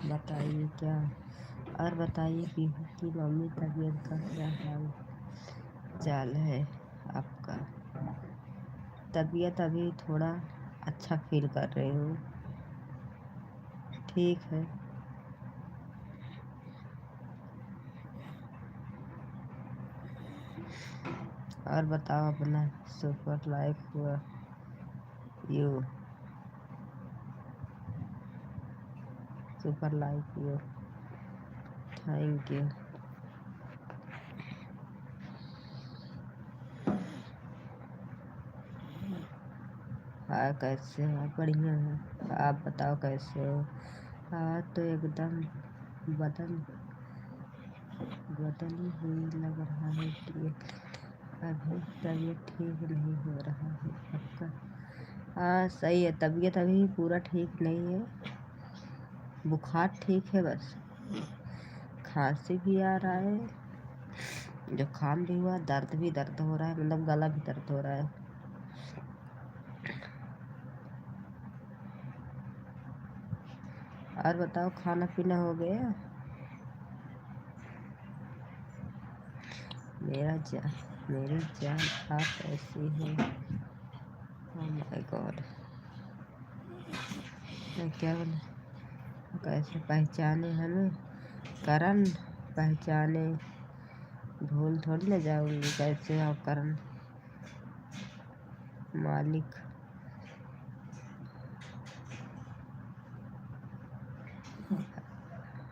बताइए क्या। और बताइए पीहू की मम्मी तबीयत का क्या हाल चाल है आपका। तबीयत अभी थोड़ा अच्छा फील कर रही हूँ। ठीक है। और बताओ अपना। सुपर लाइफ हुआ you super life you. Thank you. हाँ कैसे हो आप। बढ़िया है। आप बताओ कैसे हो। हाँ तो एकदम बदल बदली हुई लग रहा है कि अभी तबीयत ठीक नहीं हो रहा है आपका। हाँ सही है। तबीयत अभी पूरा ठीक नहीं है। बुखार ठीक है बस। खांसी भी आ रहा है। जुकाम भी हुआ। दर्द हो रहा है। मतलब गला भी दर्द हो रहा है। और बताओ खाना पीना हो गया। मेरी जान आप ऐसी हैं। ओह माय गॉड। मैं क्या बोले। कैसे पहचाने हमें। करण पहचाने। भूल थोड़ी ना जाऊंगी। कैसे हो करण मालिक।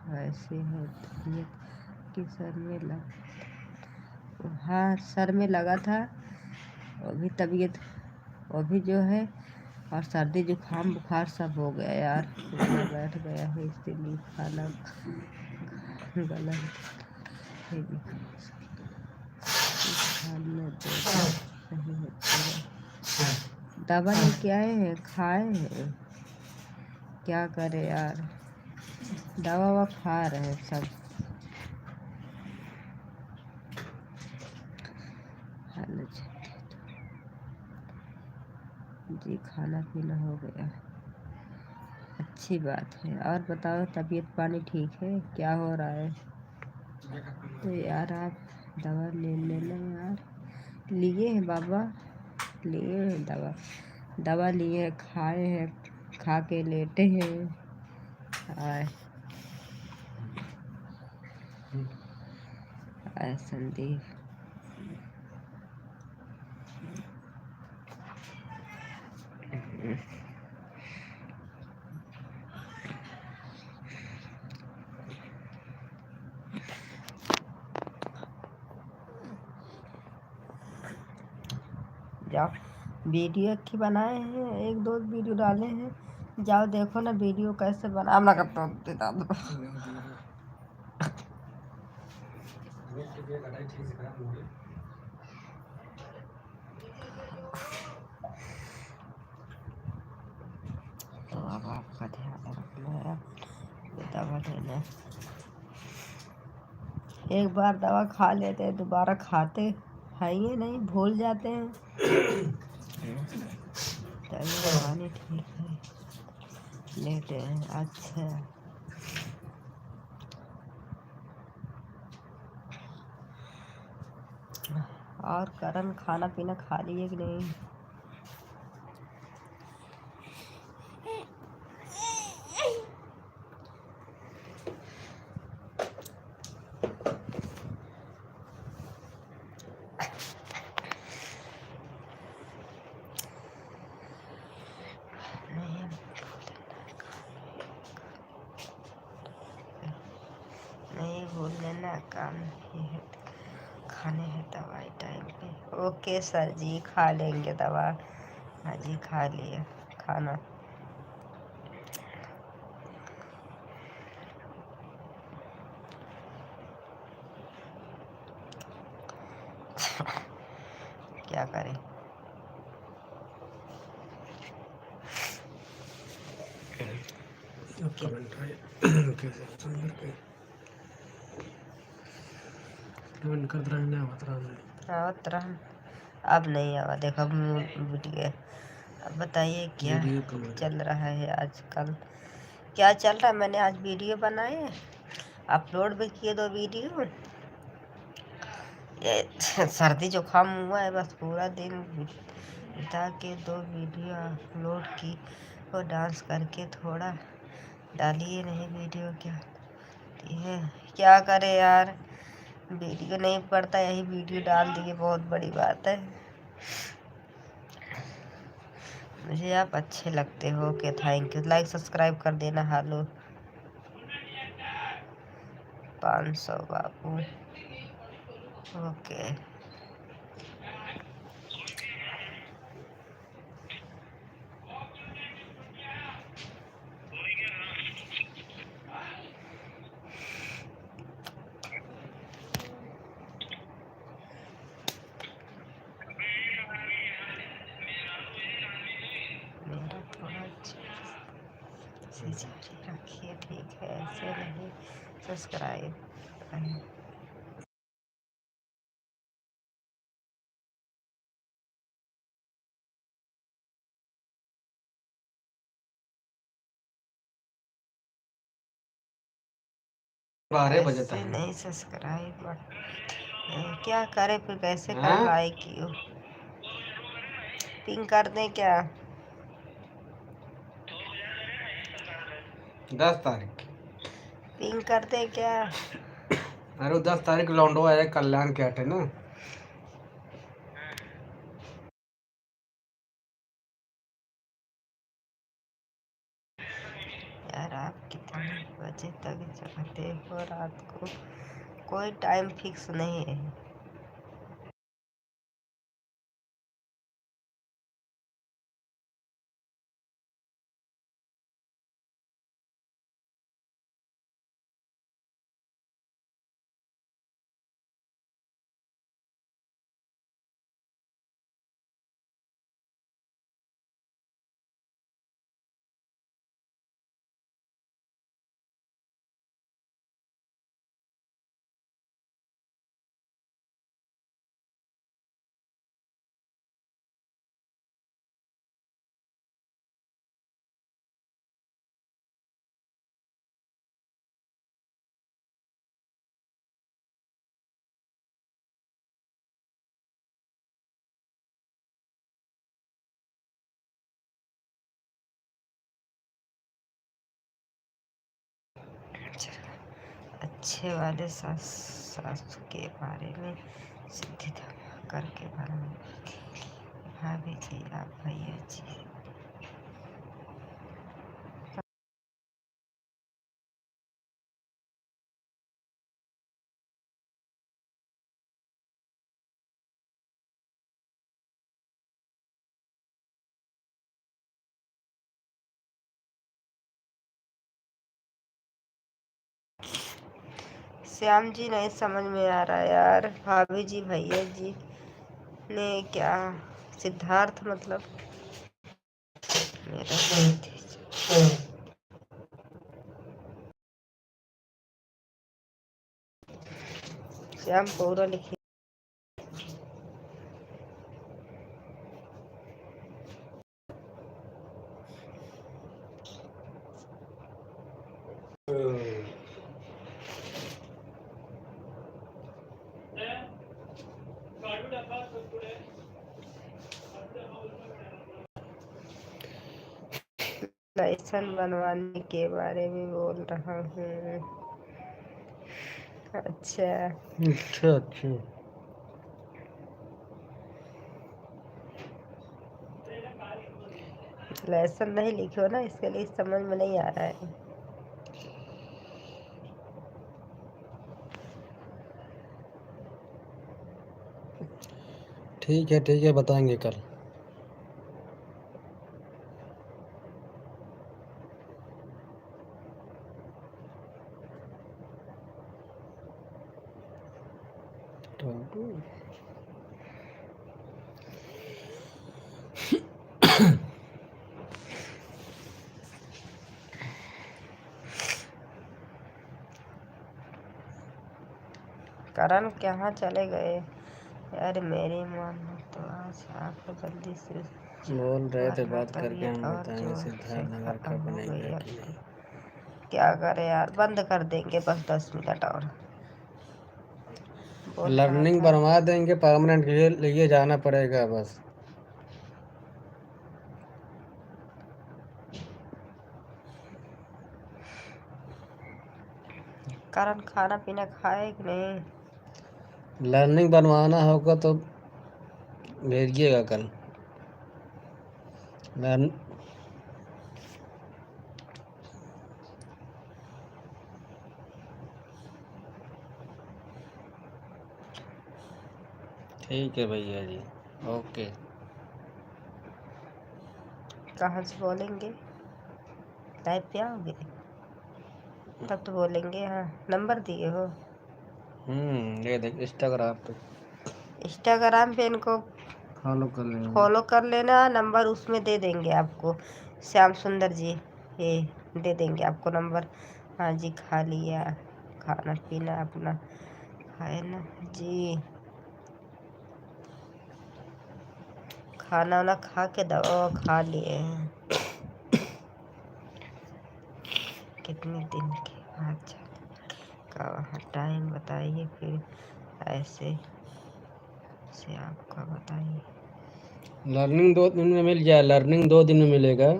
वैसे है तबीयत कि सर में हाँ सर में लगा था। अभी तबीयत वो भी जो है। और सर्दी जुकाम बुखार सब हो गया यार। गला बैठ गया है इसीलिए खाना गला खाने दो सही है। दवा लेके आए हैं खाए हैं। क्या करे यार। दवा ववा खा रहे हैं सब। हेलो जी खाना पीना हो गया। अच्छी बात है। और बताओ तबीयत पानी ठीक है। क्या हो रहा है। तो यार आप दवा ले लेना यार। लिए हैं बाबा। लिए हैं दवा। दवा लिए हैं खाए हैं। खा के लेटे हैं। आए आए संदीप। जाओ वीडियो अच्छी बनाए हैं। एक दो वीडियो डाले हैं। जाओ देखो ना वीडियो कैसे बना ना करता तो अब आपका ध्यान रखना है। दवा लेना। एक बार दवा खा लेते हैं दोबारा खाते हैं ये नहीं भूल जाते हैं। तबीयत पानी ठीक है। लेटे हैं। अच्छा और करण खाना पीना खा लिए कि नहीं। नहीं भूल लेना काम ही है। खाने हैं दवाई टाइम पे। ओके सर जी खा लेंगे दवा। हाँ जी खा लिया खाना। क्या करें। आवत रहा। अब नहीं आवा देखो अब मुँह मिट गया। अब बताइए क्या चल रहा है आजकल। क्या चल रहा है? मैंने आज वीडियो बनाए, अपलोड भी किए 2 वीडियो। ये सर्दी जुकाम हुआ है, बस पूरा दिन बिता के 2 वीडियो अपलोड की और डांस करके थोड़ा डालिए नहीं वीडियो। क्या करे यार, वीडियो नहीं पड़ता, यही वीडियो डाल दिए, बहुत बड़ी बात है। मुझे आप अच्छे लगते हो। Okay, thank you. Like subscribe कर देना। हेलो 500 बाबू। ओके, मेरा थोड़ा रखिए, ठीक है, ऐसे नहीं। सब्सक्राइब बारह बजे ऐसे तक नहीं। सब्सक्राइब क्या करे फिर, कैसे कर लाइक यू पिंग कर दें क्या? 10 तारीख पिंग कर दें क्या? अरे 10 तारीख लौंडो आया कल्याण के हटे ना। यार आप कितने बजे तक जगते हो रात को? कोई टाइम फिक्स नहीं है। अच्छे वाले सासू के बारे में सिद्धि करके भाभी जी, आप भैया जी। श्याम जी, नहीं समझ में आ रहा यार। भाभी जी, भैया जी ने क्या? सिद्धार्थ मतलब मेरा श्याम पूरा लिखिए। लाइसेंस बनवाने के बारे में बोल रहा हूँ। अच्छा अच्छा अच्छा। लेसन नहीं लिखो ना, इसके लिए समझ में नहीं आ रहा है। ठीक है, बताएंगे कल। करण कहाँ चले गए यार? मेरी मान तो आज आप जल्दी से बोल रहे थे वरना बात करके तबीयत हम और बताएंगे जोर से सिद्धार्थ नगर खत्म कब हो गई बनेगा कि अब। नहीं। क्या करें यार, बंद कर देंगे बस 10 मिनट और। बोल रहा लर्निंग था बनवा देंगे, परमानेंट के लिए लिए जाना पड़ेगा बस। करण खाना पीना खाए कि नहीं? लर्निंग बनवाना होगा तो भेजिएगा कल। लर्न ठीक है भैया जी, ओके। कहाँ से बोलेंगे? लाइव पे आओगे तब तो बोलेंगे। हाँ, नंबर दिए हो? ये देख इंस्टाग्राम पे इंस्टाग्राम पे इनको फॉलो कर लेना। फॉलो कर लेना, नंबर उसमें दे देंगे आपको। श्याम सुंदर जी ये दे देंगे आपको नंबर। हाँ जी, खा लिया, खाना पीना अपना खाए ना जी, खाना वाना खा के दवा खा लिए हैं। कितने दिन के बाद का टाइम बताइए फिर, ऐसे से आपका बताइए। लर्निंग 2 दिन में मिल जाए, लर्निंग 2 दिन में मिलेगा।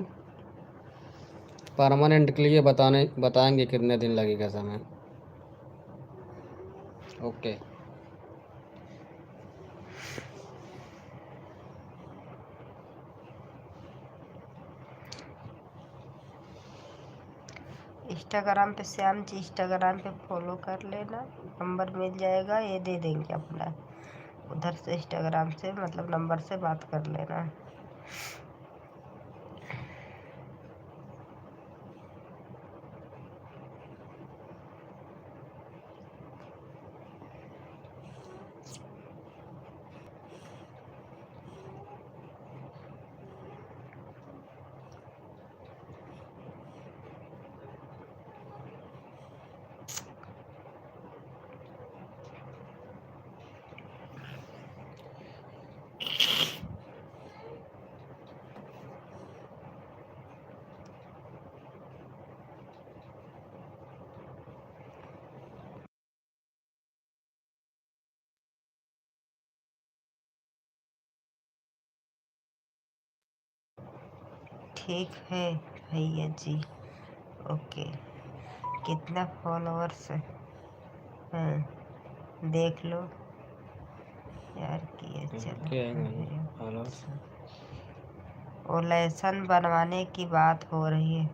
परमानेंट के लिए बताएंगे कितने दिन लगेगा समय। ओके। इंस्टाग्राम पे श्याम जी, इंस्टाग्राम पे फॉलो कर लेना, नंबर मिल जाएगा, ये दे देंगे अपना। उधर से इंस्टाग्राम से मतलब नंबर से बात कर लेना। ठीक है भैया जी, ओके। कितना फॉलोअर्स हैं देख लो यार, किया चला है। वो लहसुन बनवाने की बात हो रही है।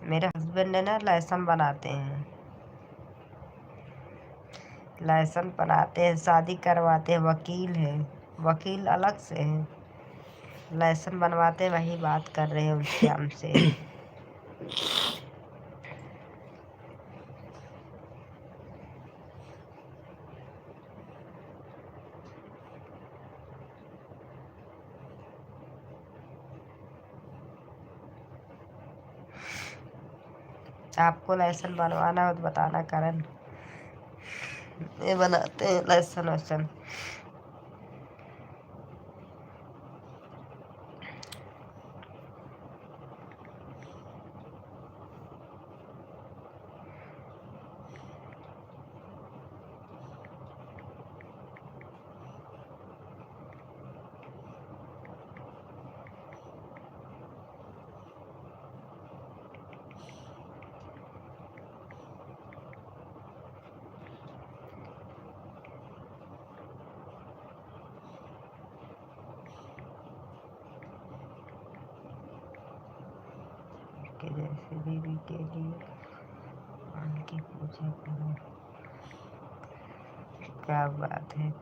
मेरे हस्बैंड है ना, लहसुन बनाते हैं, लहसुन बनाते हैं, शादी करवाते हैं, वकील है, वकील अलग से है, लहसुन बनवाते हैं, वही बात कर रहे हैं उनसे हमसे। आपको लहसुन बनवाना हो तो बताना करण, ये बनाते हैं लहसुन वहसुन। के जैसे देवी के लिए उनकी पूजा करो, क्या बात है।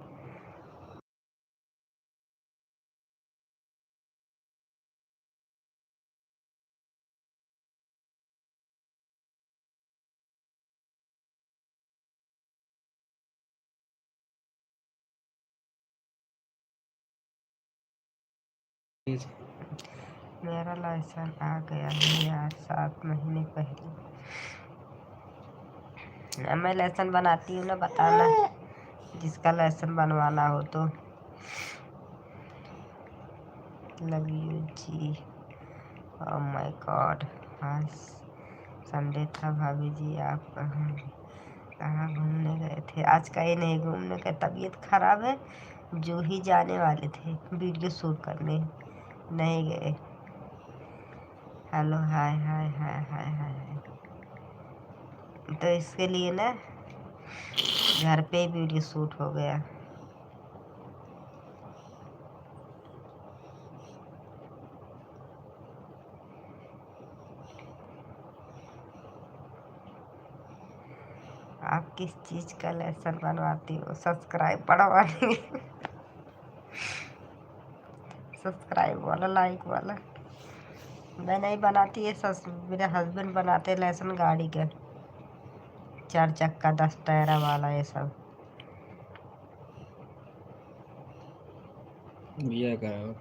मेरा लाइसेंस आ गया है यार 7 महीने पहले। मैं लहसुन बनाती हूँ ना, बताना जिसका लहसुन बनवाना हो तो। लव यू जी, ओह माय गॉड, हाँ संडे था। भाभी जी आप कहाँ घूमने गए थे? आज कहीं नहीं घूमने गए, तबीयत खराब है। जो ही जाने वाले थे वीडियो शूट करने, नहीं गए। हेलो हाय हाय हाय हाय हाय। तो इसके लिए ना घर पे ही वीडियो शूट हो गया। आप किस चीज़ का लेसन बनवाती हो? सब्सक्राइब बढ़वानी सब्सक्राइब वाला, लाइक वाला। मैं नहीं बनाती है, मेरे हस्बैंड बनाते लेसन गाड़ी के, 4 चक्का 10 टायरा वाला ये सब। ये करो।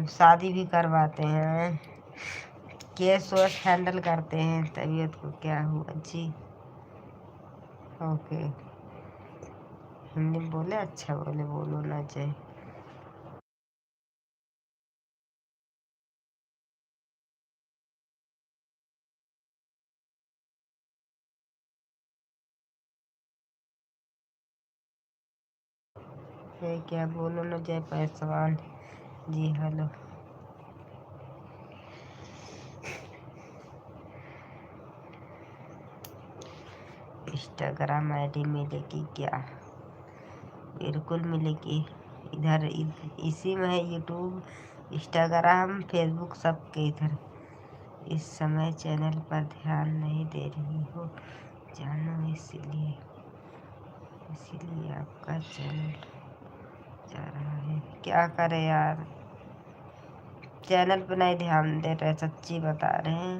शादी भी करवाते हैं, केस वेस हैंडल करते हैं। तबीयत को क्या हुआ जी? ओके, हिंदी में बोले, अच्छा बोले, बोलो ना चाहिए। ये क्या बोलो ना जय Paswan ji. Hello, Instagram ID मिलेगी क्या? बिल्कुल मिलेगी। इधर इसी में है, यूट्यूब, इंस्टाग्राम, फेसबुक, सबके इधर। इस समय चैनल पर ध्यान नहीं दे रही हो जानो, इसीलिए आपका चैनल जा रहा है। क्या करे यार, चैनल पे नहीं ध्यान दे रहे, सच्ची बता रहे हैं।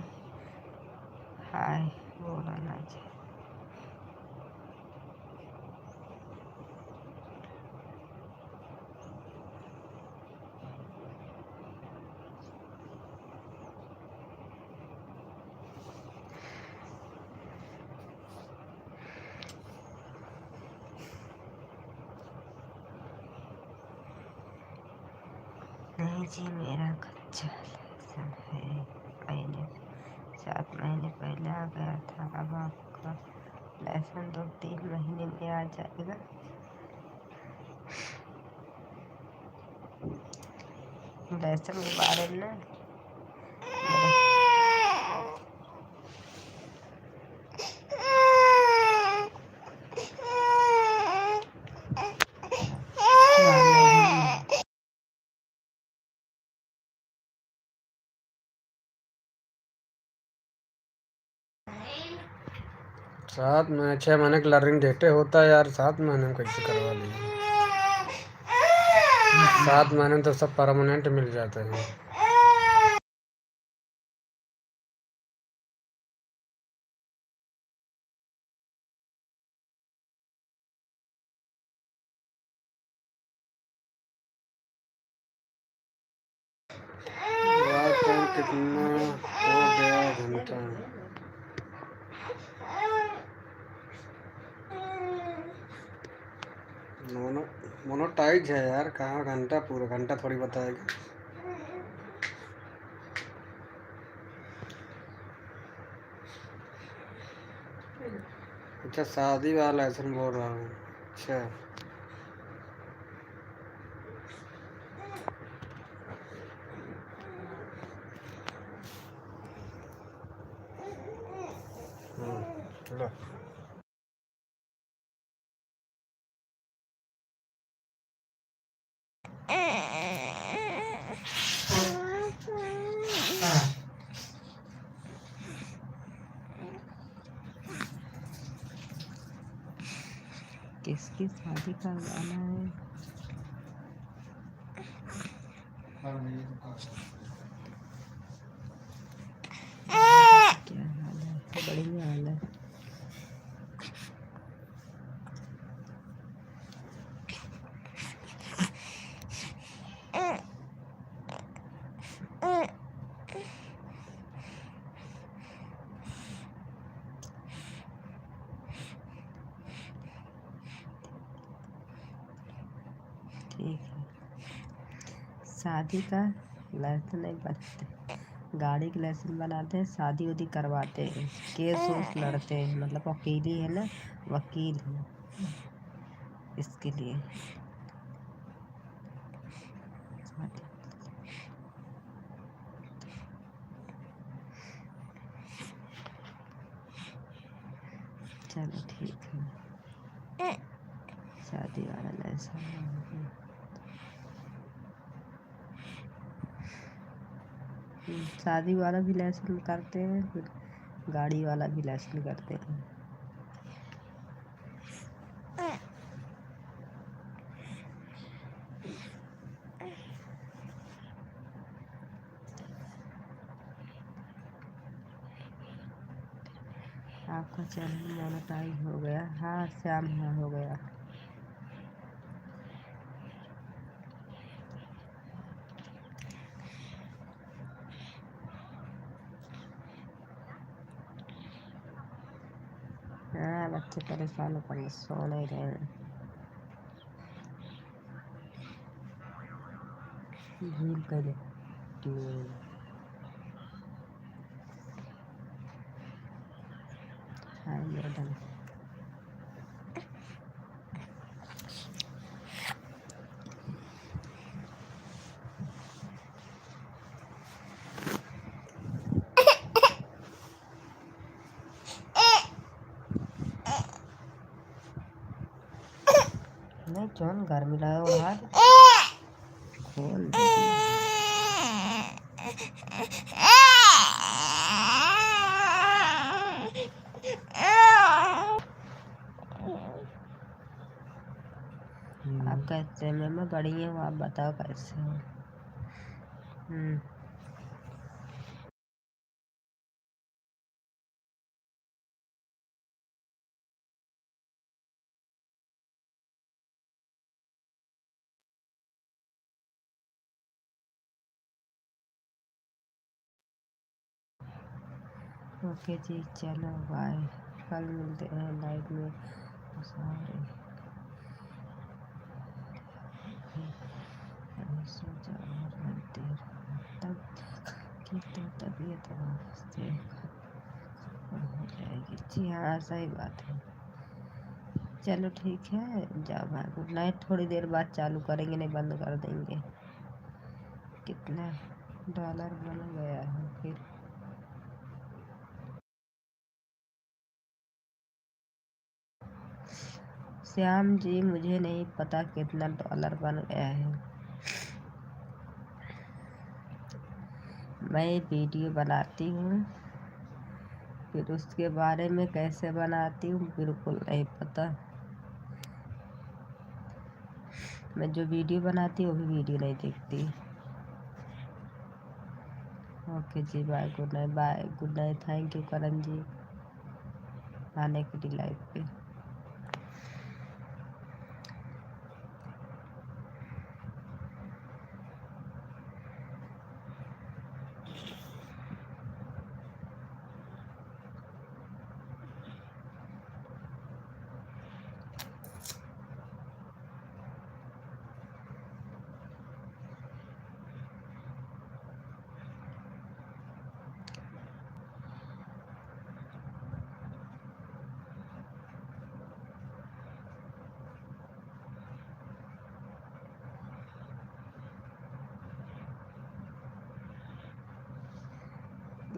हाय बोलो ना जी। नहीं जी, मेरा कच्चा लेसन है। महीने 7 महीने पहले आ गया था, अब आपका लेसन 2-3 महीने में आ जाएगा। लेसन के बारे में ना मेरे 7 महीने 6 महीने का लर्निंग डेटे होता है यार, 7 महीने में कैसे करवा लिए? 7 महीने में तो सब परमानेंट मिल जाते हैं। वाच टाइम कितना हो गया? घंटा। मोनोटाइज है यार, कहाँ घंटा? पूरा घंटा थोड़ी बताएगा। अच्छा, शादी वाला ऐसा बोल रहा हूँ। अच्छा, लो। किसकी शादी का गाना है? क्या हाल है? बढ़िया हाल है। ठीक है, शादी का लड़का नहीं बनते। गाड़ी की लाइसेंस बनाते हैं, शादी उदी करवाते हैं, केस उस लड़ते हैं, मतलब वकीली है ना, वकील है इसके लिए। चलो ठीक है, शादी वाला लाइसेंस, शादी वाला भी लाइसेंस करते हैं, फिर गाड़ी वाला भी लाइसेंस करते हैं। आपका चैनल मोनेटाइज हो गया? हाँ श्याम, हाँ हो गया। हाँ बच्चे परेशान कर सो नहीं रहे हैं। भूल कर हाय मैडम। नहीं चौन गर्मी लगा उड़ा खोल दे। आप कैसे मैं बढ़िया हूँ, आप बताओ कैसे हो? ओके जी, चलो बाय, कल मिलते हैं लाइव में। सॉरी, सोचा और देर तब की तो तबीयत से हो जाएगी। जी हाँ सही बात है। चलो ठीक है, जाओ भाई, गुड नाइट। थोड़ी देर बाद चालू करेंगे, नहीं बंद कर देंगे। कितना डॉलर बन गया है फिर? श्याम जी मुझे नहीं पता कितना डॉलर बन गया है। मैं वीडियो बनाती हूँ, फिर उसके बारे में कैसे बनाती हूँ बिल्कुल नहीं पता। मैं जो वीडियो बनाती हूँ वो भी वीडियो नहीं देखती। ओके जी bye, good night. Bye, good night. Thank you Karan ji आने के लिए लाइव पे।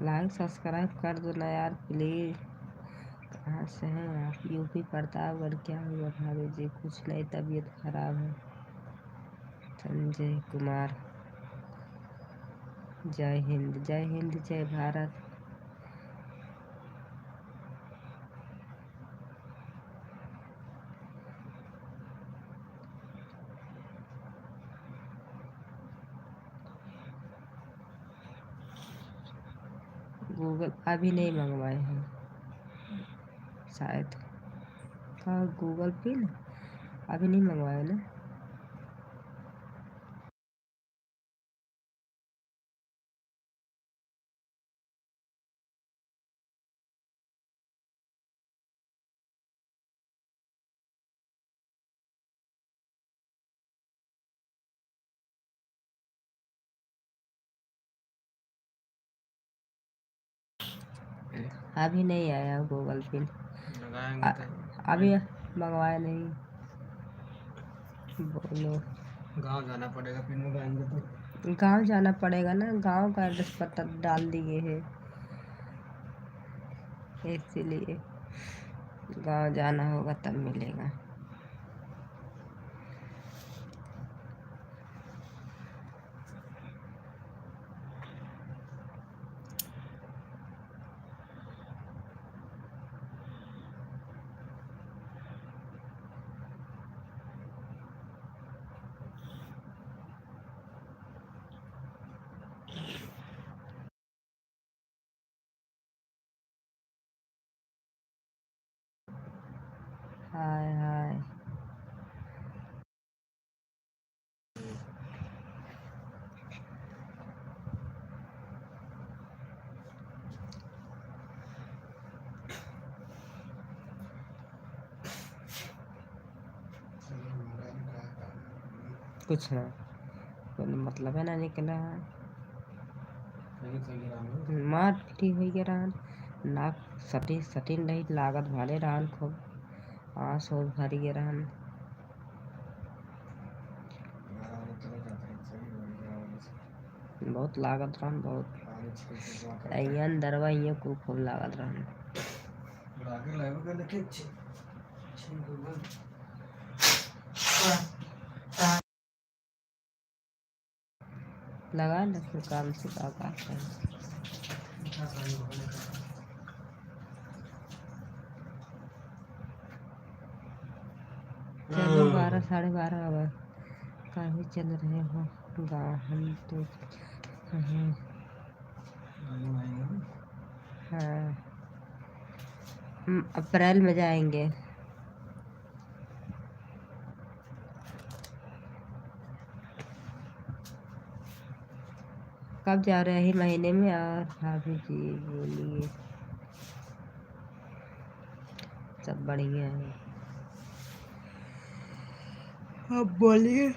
लाइक सब्सक्राइब कर दो ना यार प्लीज़। कहाँ से हैं आप? यूपी प्रतापगढ़। क्या हुआ भाभी जी? कुछ नहीं, तबीयत खराब है। संजय कुमार, जय हिंद, जय हिंद, जय भारत। गूगल अभी नहीं मंगवाए हैं शायद। का गूगल पिन अभी नहीं मंगवाए ना। अभी नहीं आया गूगल पे। लगाएंगे तो अभी मंगवाया नहीं। बोलो। गांव जाना पड़ेगा फिर मंगाएंगे तो। गांव जाना पड़ेगा ना, गांव का एड्रेस पता डाल दिए है, इसीलिए गांव जाना होगा तब मिलेगा। हाय हाय। कुछ ना, कोई मतलब है ना निकला है। मार पीटी हो गया नाक सटी सटीन रही लागत भाले रहन खूब आँस हो भरी गए रहन। बहुत लागत रहन बहुत अयन दरवाइयों को खूब लागत रहन। लगा न फिर काम से का बात है। चलो 12 साढ़े 12 अब काफी चल रहे हो गाँव हम तो हैं। हाँ हम अप्रैल में जाएंगे। कब जा रहे हैं महीने में? और भाभी जी बोलिए। सब बढ़िया है, अब बोलिए।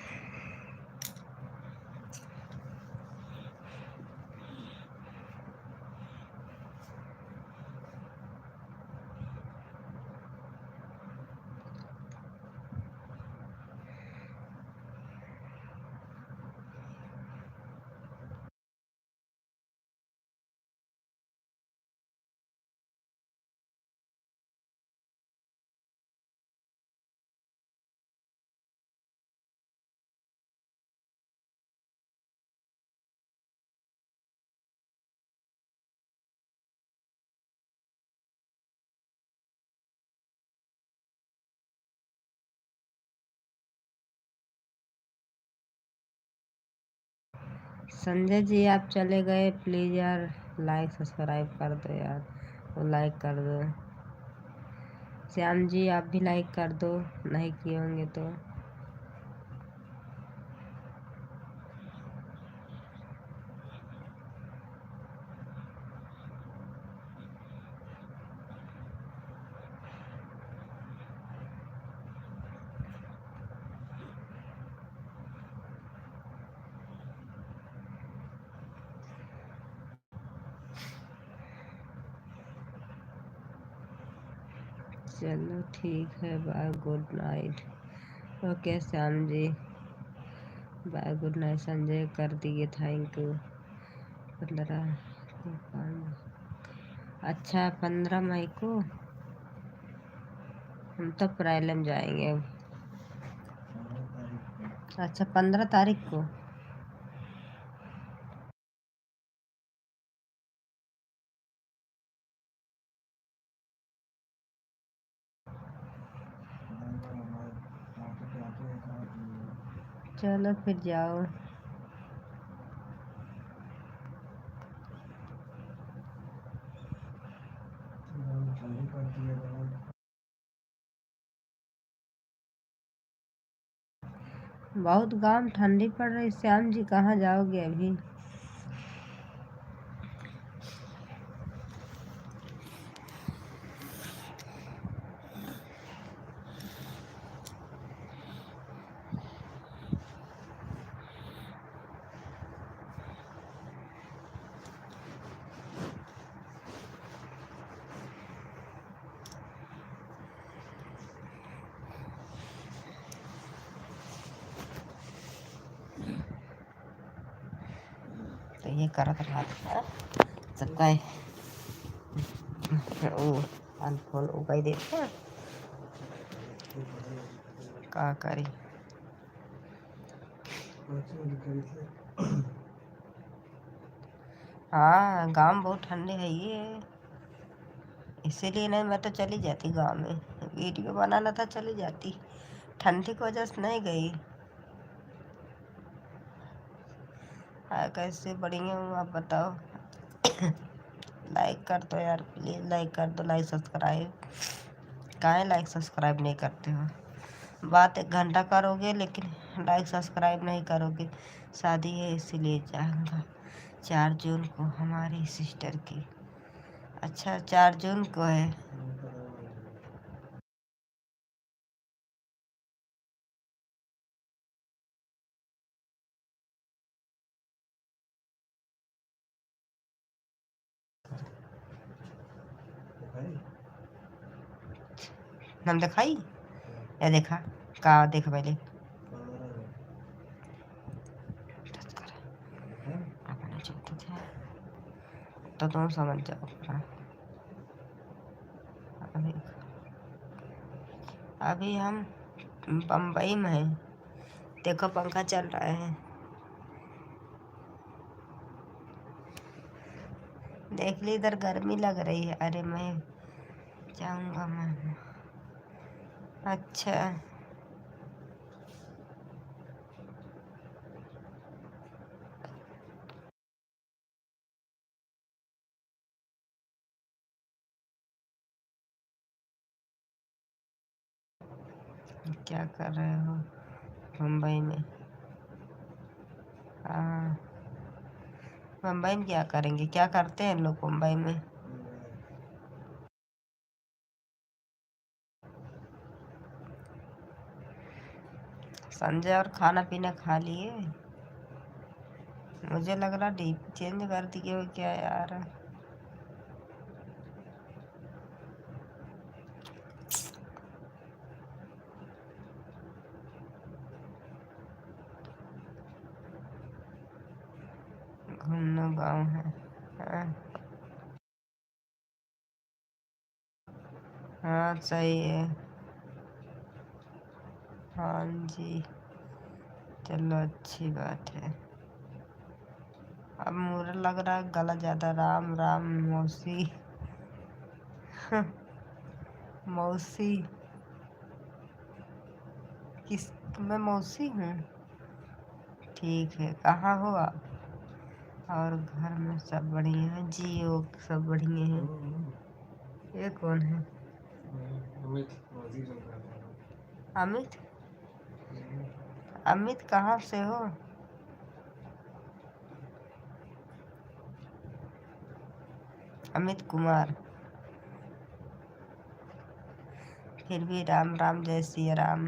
संजय जी आप चले गए, प्लीज़ यार लाइक सब्सक्राइब कर दो यार, वो लाइक कर दो। श्याम जी आप भी लाइक कर दो, नहीं किए होंगे तो। चलो ठीक है, bye good night. Okay Shyam ji bye good night. Sanjay कर दिए, थैंक यू। 15 को अच्छा 15 मई को हम तो अप्रैल में जाएंगे। अच्छा 15 तारीख को। चलो फिर जाओ। बहुत गांव ठंडी पड़ रही। श्याम जी कहाँ जाओगे अभी? ये करत रहा सबका अनफॉलो उगाई देते हैं का करी। हाँ गाँव में बहुत ठंडे है ये, इसीलिए नहीं मैं तो चली जाती गाँव में, वीडियो बनाना था चली जाती, ठंडी की वजह से नहीं गई। हाँ कैसे बढ़िया हूँ आप बताओ। लाइक कर दो यार प्लीज़, लाइक कर दो, लाइक सब्सक्राइब। काहे लाइक सब्सक्राइब नहीं करते हो? बात 1 घंटा करोगे लेकिन लाइक सब्सक्राइब नहीं करोगे। शादी है इसीलिए जाऊँगा 4 जून को हमारी सिस्टर की। अच्छा 4 जून को है। हम दिखाई या देखा का देख पहले अपने चलते थे तो तुम समझ जाओ। अभी अभी हम बम्बई में हैं, देखो पंखा चल रहा है, देख ली इधर गर्मी लग रही है। अरे मैं जाऊंगा मैं। अच्छा क्या कर रहे हो मुंबई में? हाँ मुंबई में क्या करेंगे, क्या करते हैं लोग मुंबई में? संजय और खाना पीना खा लिए? मुझे लग रहा डीपी चेंज कर दिए हो क्या यार। घूमना गाँव है। हाँ हाँ सही है। हाँ जी चलो अच्छी बात है। अब मुझे लग रहा है गला ज़्यादा राम राम मौसी। मौसी किस, मैं मौसी हूँ? ठीक है कहाँ हो आप? और घर में सब बढ़िया है? जियो सब बढ़िया है। ये कौन है? अमित। अमित कहाँ से हो? अमित कुमार। फिर भी राम राम जय सिया राम।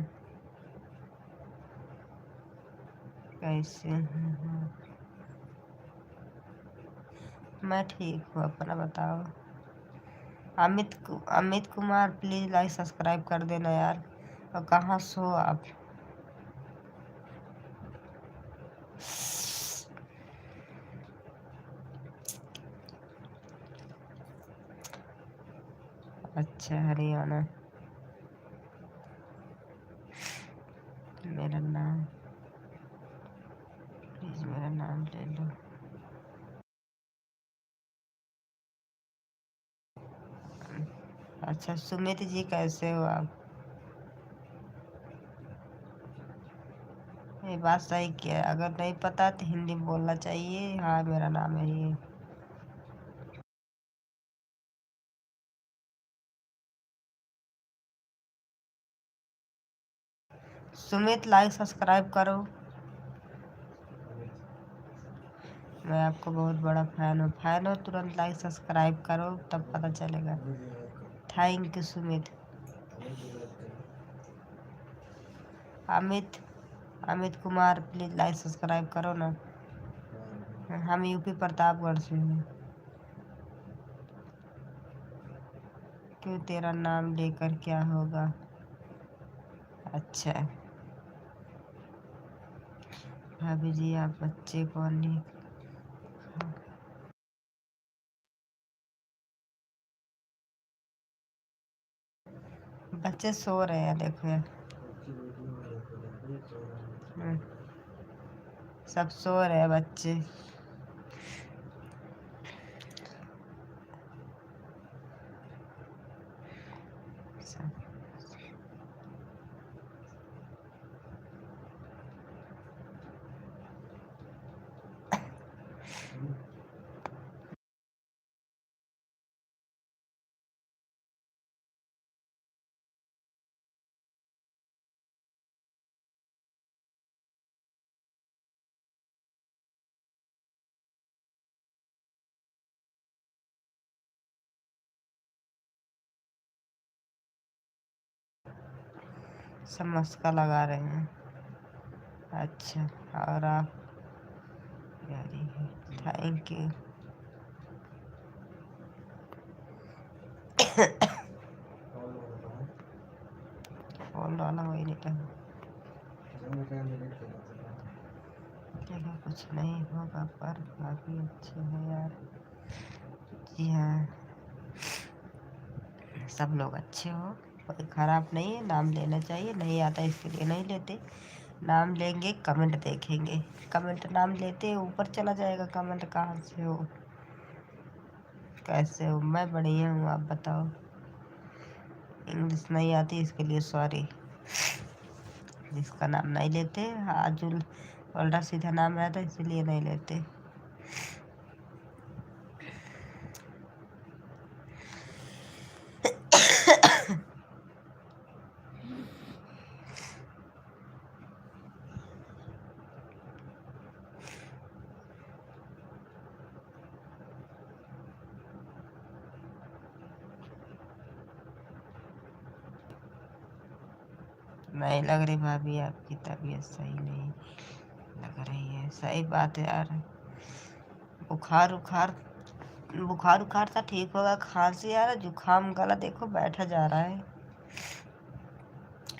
कैसे हैं? मैं ठीक हूँ, अपना बताओ। Amit Kumar please like subscribe कर देना यार। और कहाँ से हो आप? अच्छा हरियाणा। मेरा नाम प्लीज़ मेरा नाम ले लो। अच्छा सुमित जी कैसे हो आप? ये बात सही किया है, अगर नहीं पता तो हिंदी में बोलना चाहिए। हाँ मेरा नाम है ये। सुमित लाइक सब्सक्राइब करो। मैं आपको बहुत बड़ा फैन हो तुरंत लाइक सब्सक्राइब करो तब पता चलेगा। Thank you Sumit. Amit Amit Kumar please like subscribe करो ना। हम यूपी प्रतापगढ़ से हैं। क्यों तेरा नाम लेकर क्या होगा? अच्छा भाभी जी आप बच्चे कौन नहीं? बच्चे सो रहे हैं, देखो यार। सब सो रहे हैं बच्चे। सब मस्का लगा रहे हैं। अच्छा, और आप यारी है, थैंक यू। फोन वाला वही नहीं था। देखो कुछ नहीं होगा, पर काफ़ी अच्छे हैं यार। जी हाँ, सब लोग अच्छे हो, कोई ख़राब नहीं है। नाम लेना चाहिए, नहीं आता इसके लिए नहीं लेते। नाम लेंगे, कमेंट देखेंगे। कमेंट नाम लेते ऊपर चला जाएगा कमेंट। कहाँ से हो, कैसे हो? मैं बढ़िया हूँ, आप बताओ। इंग्लिश नहीं आती इसके लिए सॉरी। जिसका नाम नहीं लेते, आज उल्टा सीधा नाम रहता इसलिए नहीं लेते। नहीं लग रही भाभी, आपकी तबीयत सही नहीं लग रही है। सही बात है यार। बुखार उखार बुखार उखार सा ठीक होगा, खांसी यार, जुकाम गला देखो बैठा जा रहा है।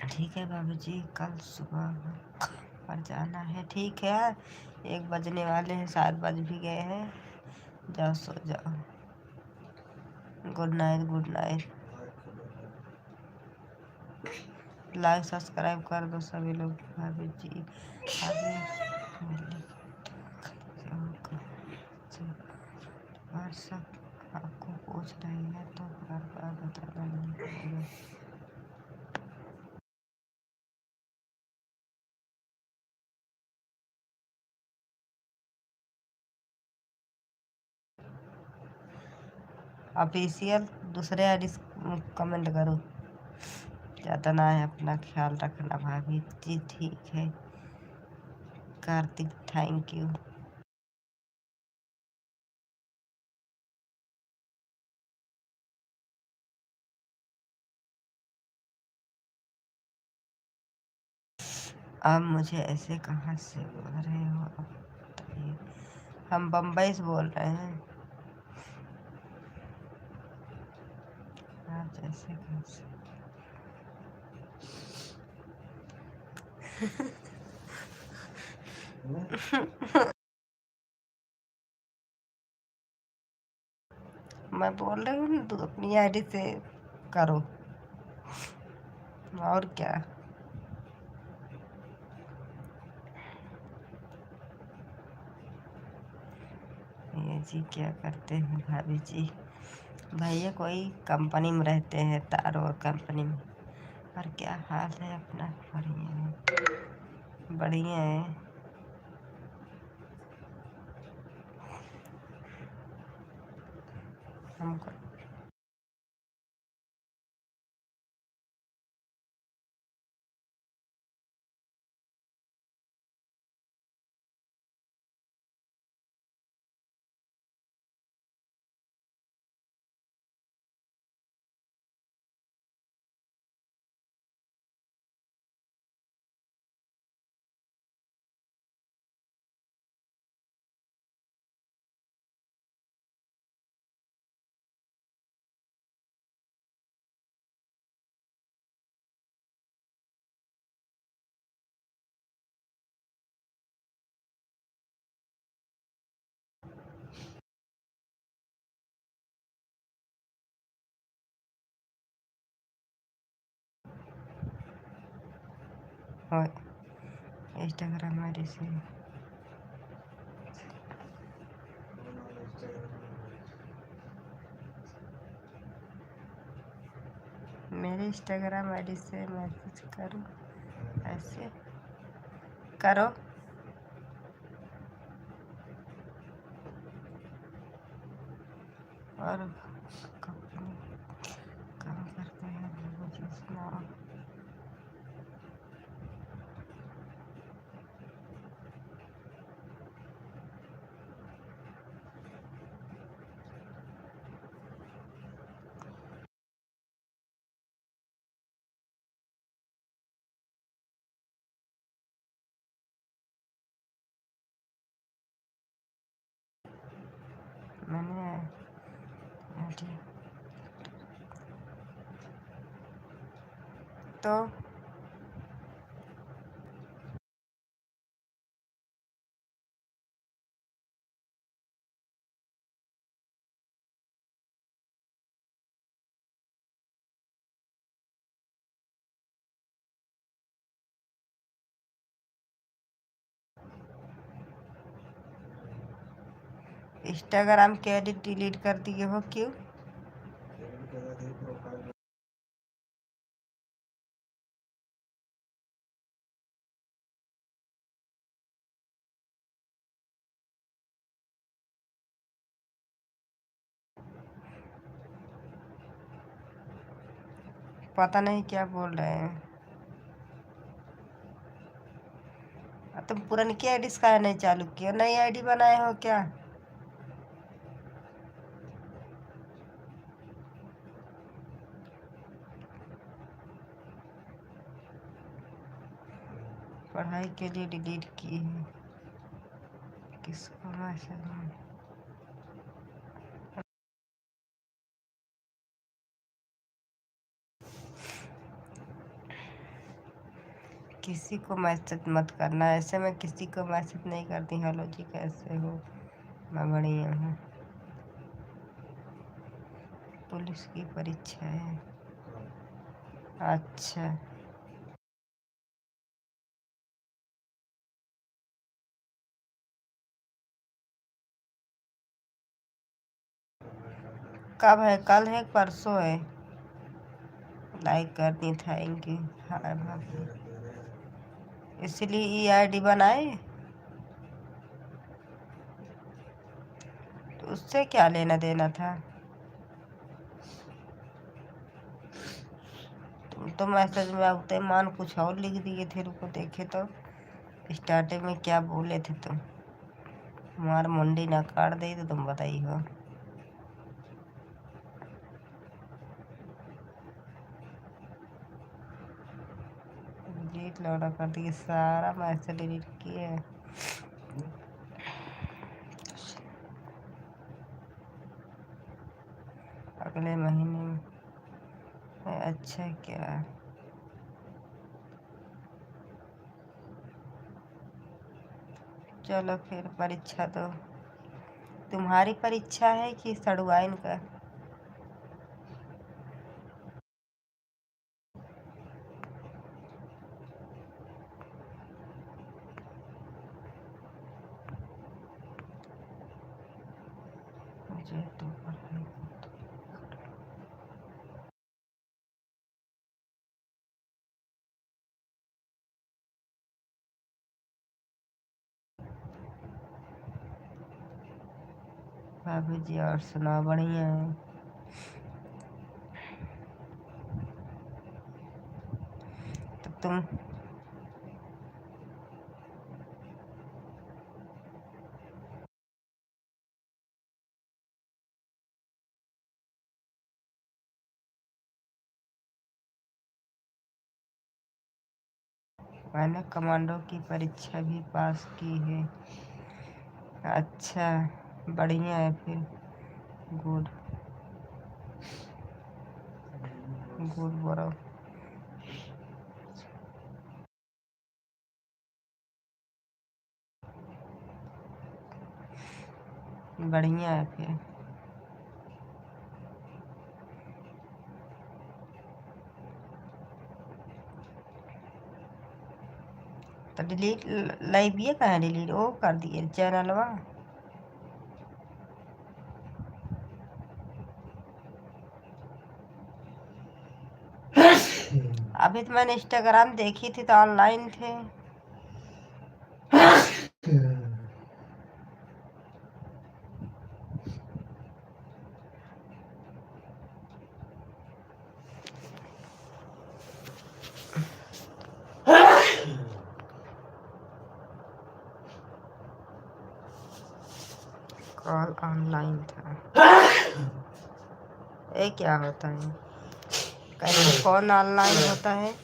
ठीक है भाभी जी, कल सुबह पर जाना है। ठीक है यार, 1 बजने वाले हैं, शायद बज भी गए हैं। जाओ सो जाओ। Good night, good night. Like subscribe कर दो सभी लोग। भाभी जी अभी और सब आपको पूछ रही है तो बार बार बताना नहीं पड़ेगा। ऑफिशियल दूसरे आईडी कमेंट करो। ज़्यादा ना है, अपना ख्याल रखना भाभी जी। ठीक है कार्तिक, थैंक यू। अब मुझे ऐसे कहाँ से बोल रहे हो, अब बताइए। हम बम्बई से बोल रहे हैं। आप जैसे कैसे मैं बोल रही हूँ, तू अपनी आईडी से करो, और क्या। ये जी क्या करते हैं भाभी जी? भैया कोई कंपनी में रहते हैं, तार और कंपनी में। और क्या हाल है अपना? बढ़िया है, बढ़िया है। हमको और इंस्टाग्राम आईडी से मेरे इंस्टाग्राम आईडी से मैसेज करो, ऐसे करो। और कंपनी काम करते हैं, मुझे सुनाओ। मैंने आईडी तो इंस्टाग्राम की आईडी डिलीट कर दिए हो, क्यों? पता नहीं क्या बोल रहे हैं। तुम पुरानी की आईडी का नहीं चालू किया, नई आईडी बनाए हो क्या? पढ़ाई के लिए डिलीट की है, किसको मैसेज में? किसी को मैसेज मत करना, ऐसे मैं किसी को मैसेज नहीं करती। हेलो जी, कैसे हो? मैं बढ़िया हूँ। पुलिस की परीक्षा है? अच्छा, कब है? कल है, परसों है? लाइक करनी, थैंक यू। हाय भाभी, इसलिए ये आईडी बनाए? तो उससे क्या लेना देना था? तुम तो मैसेज में उतने मान कुछ और लिख दिए थे। रुको देखे तो स्टार्टिंग में क्या बोले थे तुम। तुम्हारा मुंडी ना काट दे तो तुम बताई हो। डिलीट लौड़ा कर दिए, सारा मैसेज डिलीट किए। अगले महीने में? अच्छा, क्या? चलो फिर परीक्षा दो। तुम्हारी परीक्षा है कि सड़ुआइन का? मुझे तो पढ़ाई भाभी जी, और सुनाओ, बढ़िया है? तो तुम मैंने कमांडो की परीक्षा भी पास की है। अच्छा, बढ़िया है फिर। Good good bro. बढ़िया है फिर। तो डिलीट लाइव ये कहाँ डिलीट वो कर दिए चैनलवा। अभी तो मैंने इंस्टाग्राम देखी थी तो ऑनलाइन थे। कॉल ऑनलाइन था। ये क्या होता है? कैसे कौन ऑनलाइन होता है?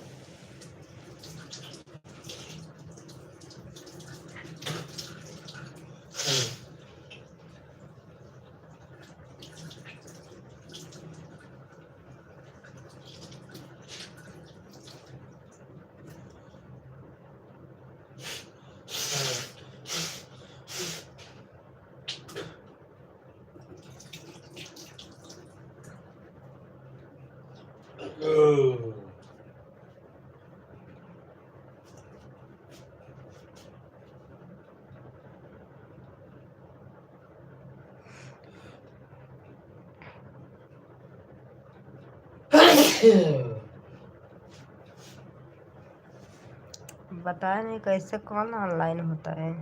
बताया नहीं कैसे कौन ऑनलाइन होता है।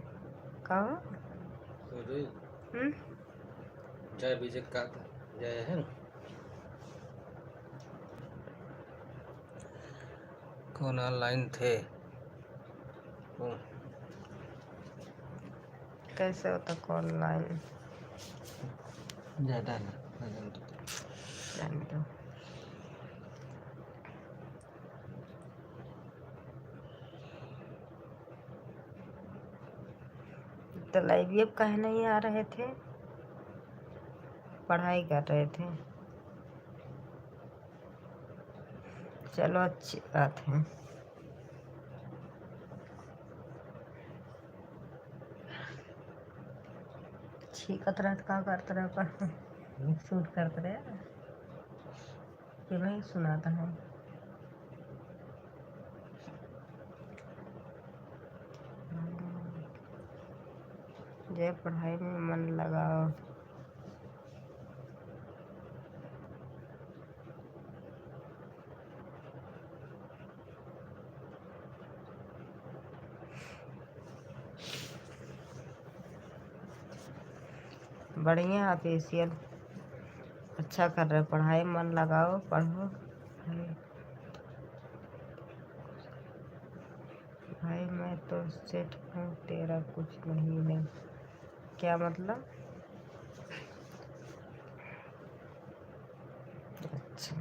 कहो जय विजय का जय है कौन ऑनलाइन थे कैसे होता कॉल ऑनलाइन? ज़्यादा ना जाने दो। तो लाइव अब कहे नहीं आ रहे थे? पढ़ाई कर रहे थे। चलो अच्छी बात है। छीकत रहे का करते रहे पर शूट करते रहे कि नहीं सुनाता है। जे पढ़ाई में मन लगाओ। बढ़िया ऑफिशियल अच्छा कर रहे, पढ़ाई मन लगाओ पढ़ो। भाई मैं तो सेठ हूँ तेरा कुछ नहीं है। क्या मतलब? अच्छा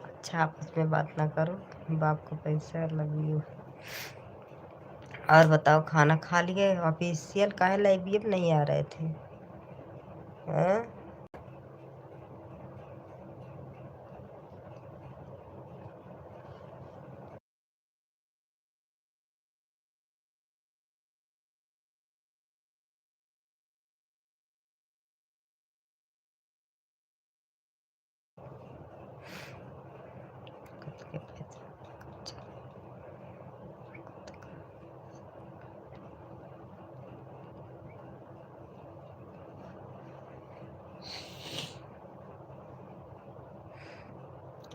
अच्छा आपस में बात ना करो। बाप को पैसा लग यू। और बताओ खाना खा लिए? ऑफिशियल काहे लाइव अब नहीं आ रहे थे? हैं?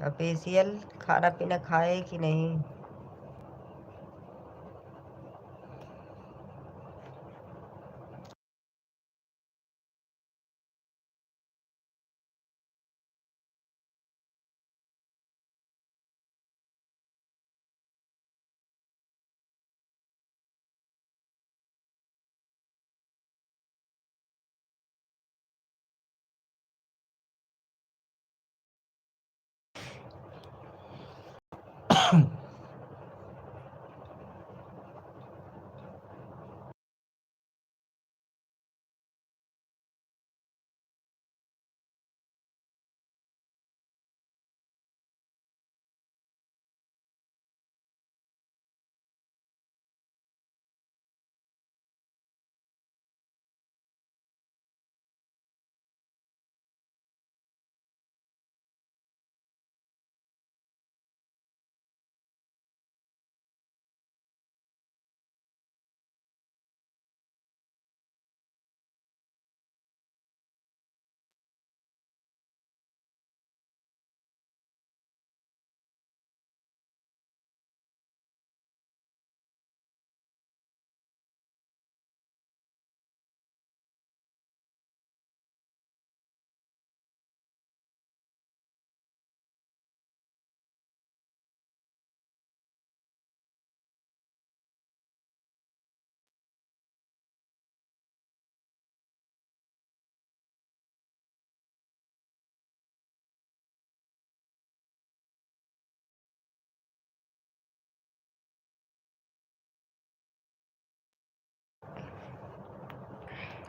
ऑफिशियल खाना पीना खाए कि नहीं?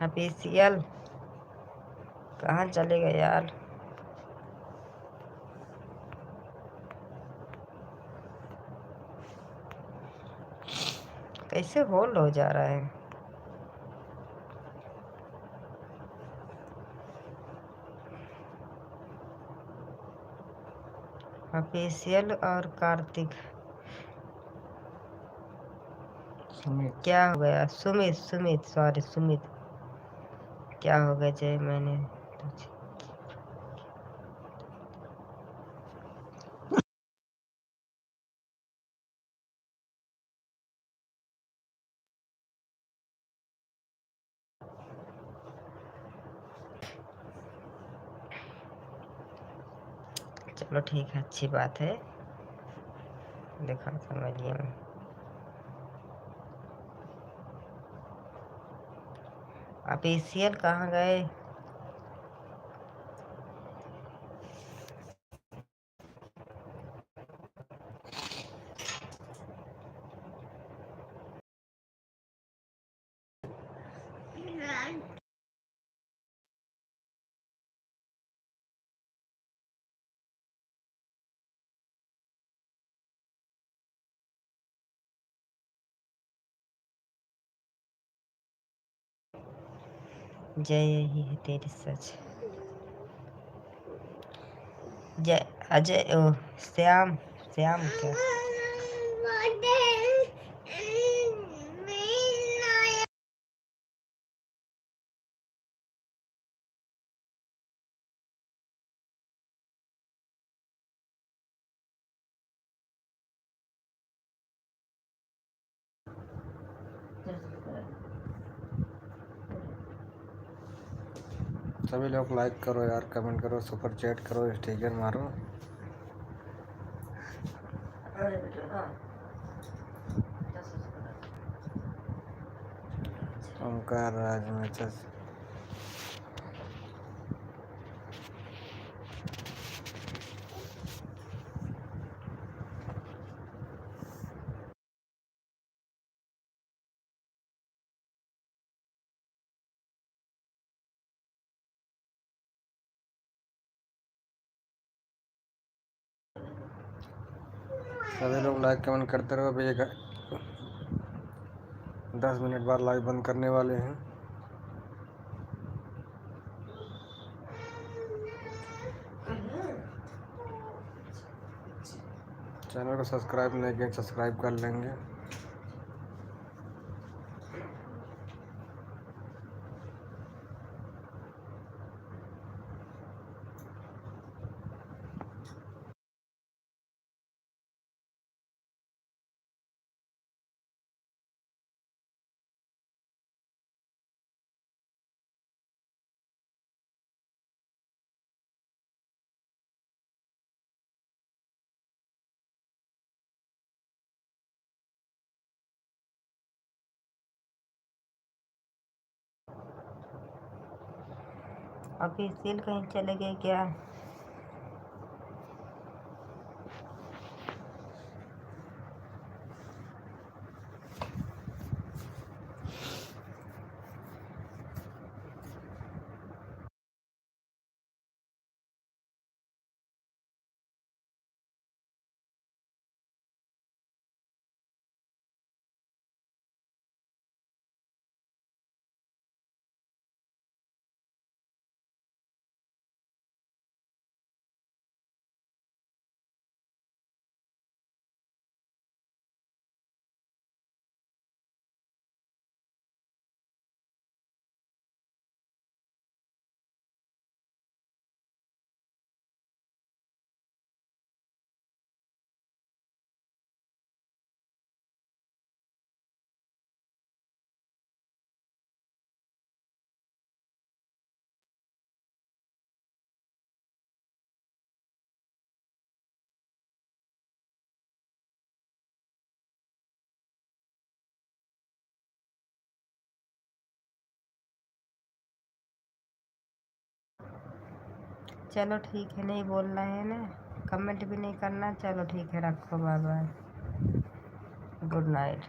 ऑफिशियल कहाँ चले गए यार? कैसे होल्ड हो जा रहा है? ऑफिशियल और कार्तिक क्या हो गया? सुमित सॉरी सुमित, क्या हो गया? जय मैंने चलो ठीक है, अच्छी बात है, देखा समझ लिया मैं। ऑफिशियल कहाँ गए? जय यही है तेरी सच। जय अजय श्याम श्याम क्या? सभी लोग लाइक करो यार, कमेंट करो, सुपर चैट करो, स्टिकर मारो। ओमकार राज में सभी लोग लाइक कमेंट करते रहो। अभी 10 मिनट बाद लाइव बंद करने वाले हैं। चैनल को सब्सक्राइब नहीं किया, सब्सक्राइब कर लेंगे। ऑफिशियल कहीं चले गए क्या? चलो ठीक है, नहीं बोलना है ना, कमेंट भी नहीं करना। चलो ठीक है, रखो, bye bye, good night.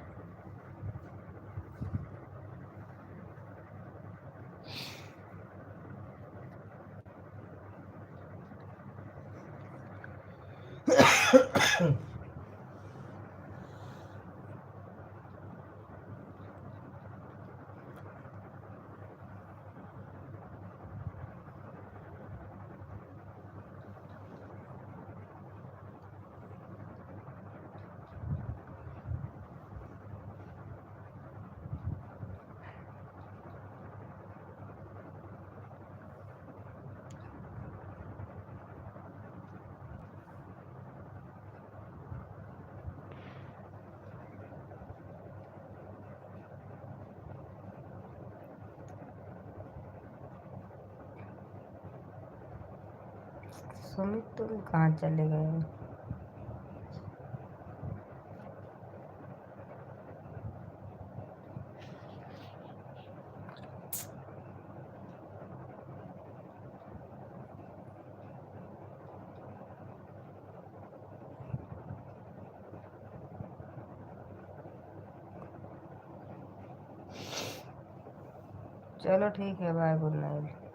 Sumit तुम कहाँ चले गए? चलो ठीक है, बाय, गुड नाइट।